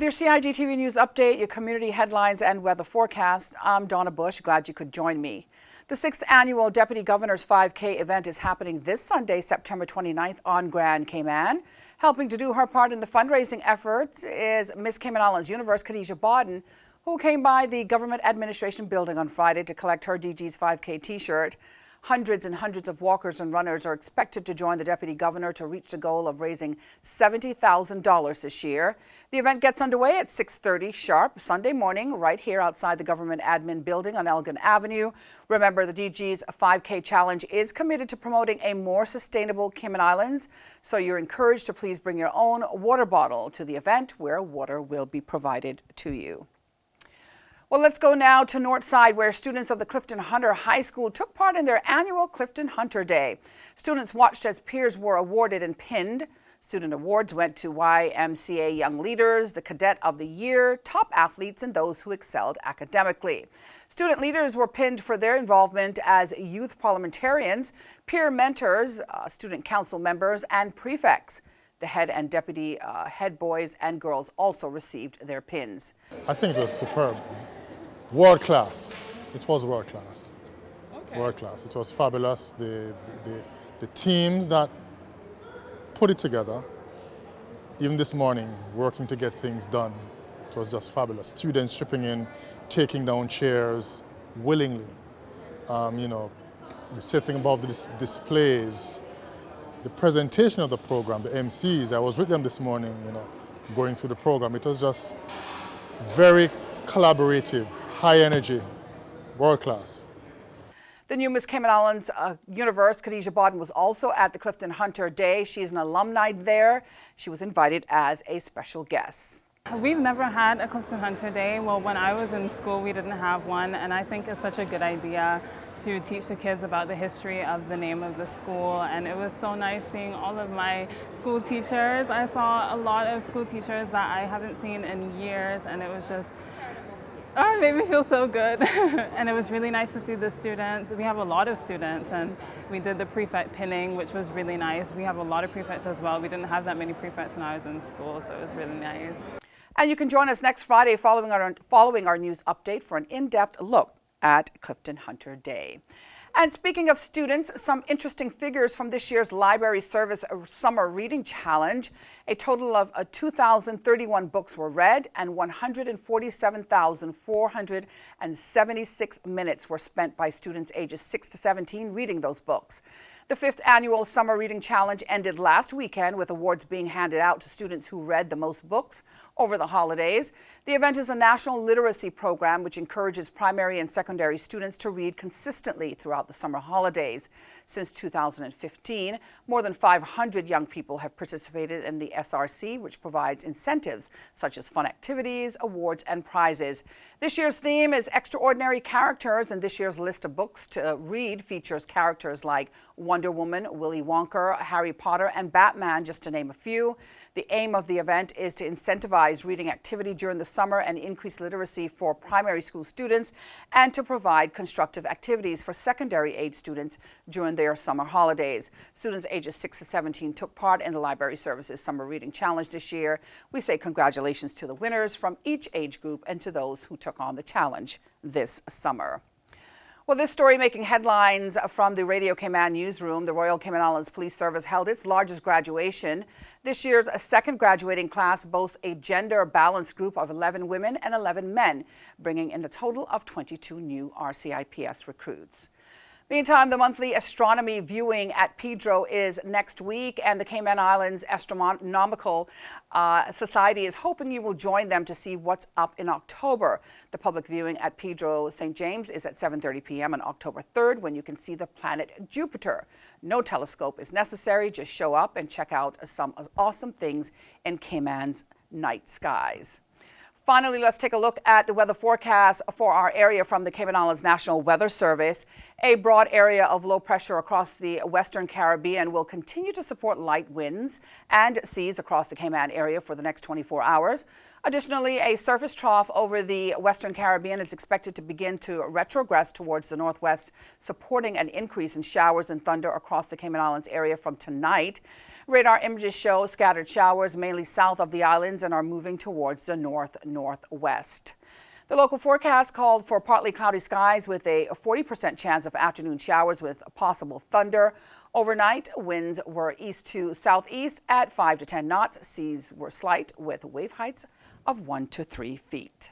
your CIGTV News Update, your community headlines and weather forecast, I'm Donna Bush. Glad you could join me. The 6th annual Deputy Governor's 5K event is happening this Sunday, September 29th on Grand Cayman. Helping to do her part in the fundraising efforts is Miss Cayman Islands Universe, Khadijah Bodden, who came by the Government Administration building on Friday to collect her DG's 5K t-shirt. Hundreds and hundreds of walkers and runners are expected to join the Deputy Governor to reach the goal of raising $70,000 this year. The event gets underway at 6:30 sharp Sunday morning right here outside the Government Admin building on Elgin Avenue. Remember, the DG's 5K Challenge is committed to promoting a more sustainable Cayman Islands, so you're encouraged to please bring your own water bottle to the event where water will be provided to you. Well, let's go now to Northside, where students of the Clifton Hunter High School took part in their annual Clifton Hunter Day. Students watched as peers were awarded and pinned. Student awards went to YMCA Young Leaders, the Cadet of the Year, top athletes, and those who excelled academically. Student leaders were pinned for their involvement as youth parliamentarians, peer mentors, student council members, and prefects. The head and deputy head boys and girls also received their pins. I think it was superb. World class. It was world class. Okay. World class. It was fabulous. The teams that put it together, even this morning, working to get things done, it was just fabulous. Students chipping in, taking down chairs willingly. Sitting above the displays, the presentation of the program, the MCs. I was with them this morning, going through the program. It was just very collaborative. High energy, world class. The new Miss Cayman Islands Universe, Khadijah Bodden, was also at the Clifton Hunter Day. She's an alumni there. She was invited as a special guest. We've never had a Clifton Hunter Day. Well, when I was in school, we didn't have one, and I think it's such a good idea to teach the kids about the history of the name of the school. And it was so nice seeing all of my school teachers. I saw a lot of school teachers that I haven't seen in years, and it was just, it made me feel so good. And it was really nice to see the students. We have a lot of students, and we did the prefect pinning, which was really nice. We have a lot of prefects as well. We didn't have that many prefects when I was in school, so it was really nice. And you can join us next Friday following our news update for an in-depth look at Clifton Hunter Day. And speaking of students, some interesting figures from this year's Library Service Summer Reading Challenge. A total of 2,031 books were read and 147,476 minutes were spent by students ages 6 to 17 reading those books. The 5th annual Summer Reading Challenge ended last weekend with awards being handed out to students who read the most books over the holidays. The event is a national literacy program which encourages primary and secondary students to read consistently throughout the summer holidays. Since 2015, more than 500 young people have participated in the SRC, which provides incentives such as fun activities, awards, and prizes. This year's theme is extraordinary characters, and this year's list of books to read features characters like Wonder Woman, Willy Wonka, Harry Potter, and Batman, just to name a few. The aim of the event is to incentivize reading activity during the summer and increase literacy for primary school students, and to provide constructive activities for secondary age students during their summer holidays. Students ages 6 to 17 took part in the Library Services Summer Reading Challenge this year. We say congratulations to the winners from each age group and to those who took on the challenge this summer. Well, this story making headlines from the Radio Cayman newsroom. The Royal Cayman Islands Police Service held its largest graduation. This year's second graduating class boasts a gender-balanced group of 11 women and 11 men, bringing in a total of 22 new RCIPS recruits. Meantime, the monthly Astronomy Viewing at Pedro is next week, and the Cayman Islands Astronomical Society is hoping you will join them to see what's up in October. The public viewing at Pedro St. James is at 7:30 p.m. on October 3rd, when you can see the planet Jupiter. No telescope is necessary. Just show up and check out some awesome things in Cayman's night skies. Finally, let's take a look at the weather forecast for our area from the Cayman Islands National Weather Service. A broad area of low pressure across the Western Caribbean will continue to support light winds and seas across the Cayman area for the next 24 hours. Additionally, a surface trough over the Western Caribbean is expected to begin to retrogress towards the northwest, supporting an increase in showers and thunder across the Cayman Islands area from tonight. Radar images show scattered showers mainly south of the islands and are moving towards the northwest. The local forecast called for partly cloudy skies with a 40% chance of afternoon showers with possible thunder. Overnight, winds were east to southeast at 5 to 10 knots. Seas were slight with wave heights of 1 to 3 feet.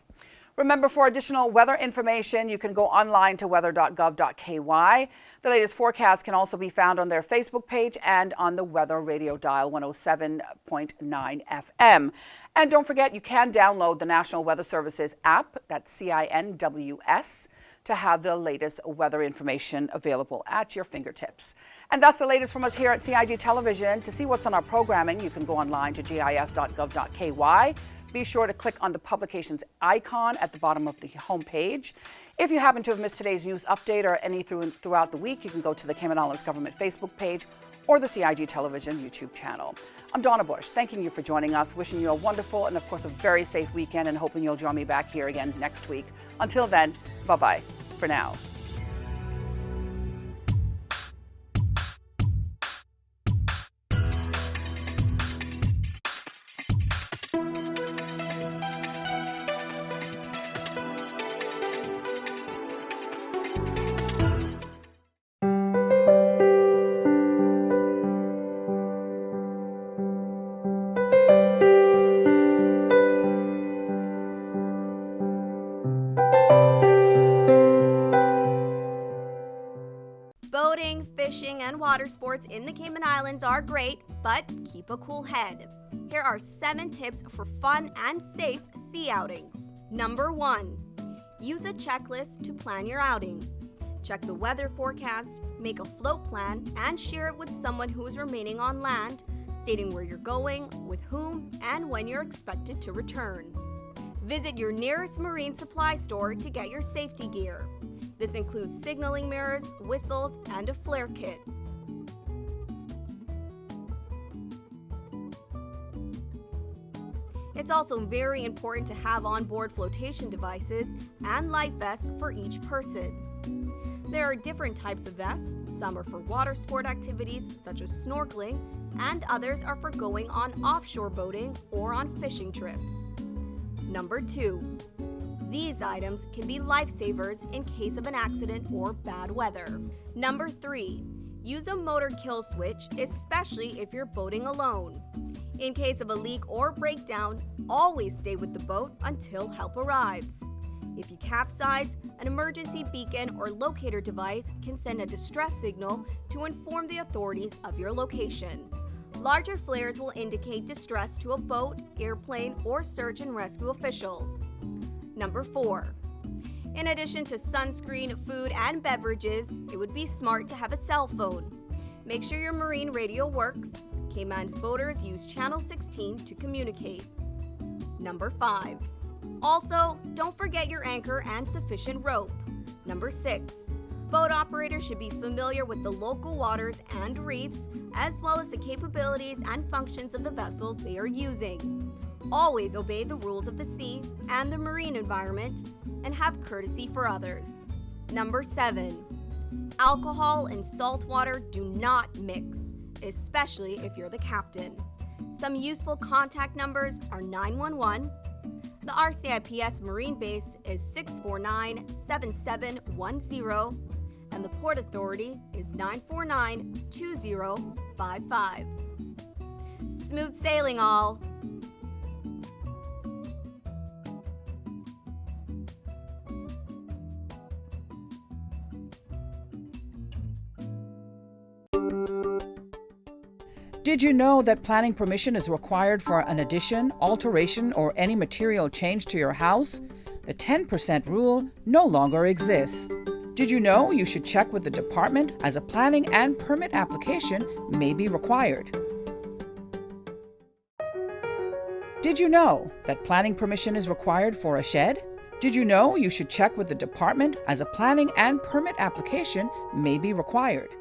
Remember, for additional weather information, you can go online to weather.gov.ky. The latest forecast can also be found on their Facebook page and on the Weather Radio dial 107.9 FM. And don't forget, you can download the National Weather Service's app, that's CINWS, to have the latest weather information available at your fingertips. And that's the latest from us here at CIG Television. To see what's on our programming, you can go online to gis.gov.ky. Be sure to click on the publications icon at the bottom of the homepage. If you happen to have missed today's news update or any throughout the week, you can go to the Cayman Islands Government Facebook page or the CIG Television YouTube channel. I'm Donna Bush, thanking you for joining us, wishing you a wonderful and, of course, a very safe weekend, and hoping you'll join me back here again next week. Until then, bye-bye for now. Boating, fishing, and water sports in the Cayman Islands are great, but keep a cool head. Here are 7 tips for fun and safe sea outings. Number 1. Use a checklist to plan your outing. Check the weather forecast, make a float plan, and share it with someone who is remaining on land, stating where you're going, with whom, and when you're expected to return. Visit your nearest marine supply store to get your safety gear. This includes signaling mirrors, whistles, and a flare kit. It's also very important to have onboard flotation devices and life vests for each person. There are different types of vests. Some are for water sport activities such as snorkeling, and others are for going on offshore boating or on fishing trips. Number 2. These items can be lifesavers in case of an accident or bad weather. Number 3. Use a motor kill switch, especially if you're boating alone. In case of a leak or breakdown, always stay with the boat until help arrives. If you capsize, an emergency beacon or locator device can send a distress signal to inform the authorities of your location. Larger flares will indicate distress to a boat, airplane, or search and rescue officials. Number 4. In addition to sunscreen, food, and beverages, it would be smart to have a cell phone. Make sure your marine radio works. Cayman boaters use Channel 16 to communicate. Number 5. Also, don't forget your anchor and sufficient rope. Number 6. Boat operators should be familiar with the local waters and reefs, as well as the capabilities and functions of the vessels they are using. Always obey the rules of the sea and the marine environment, and have courtesy for others. Number 7. Alcohol and salt water do not mix, especially if you're the captain. Some useful contact numbers are 911. The RCIPS Marine Base is 649-7710, and the Port Authority is 949-2055. Smooth sailing, all! Did you know that planning permission is required for an addition, alteration, or any material change to your house? The 10% rule no longer exists. Did you know you should check with the department, as a planning and permit application may be required? Did you know that planning permission is required for a shed? Did you know you should check with the department, as a planning and permit application may be required?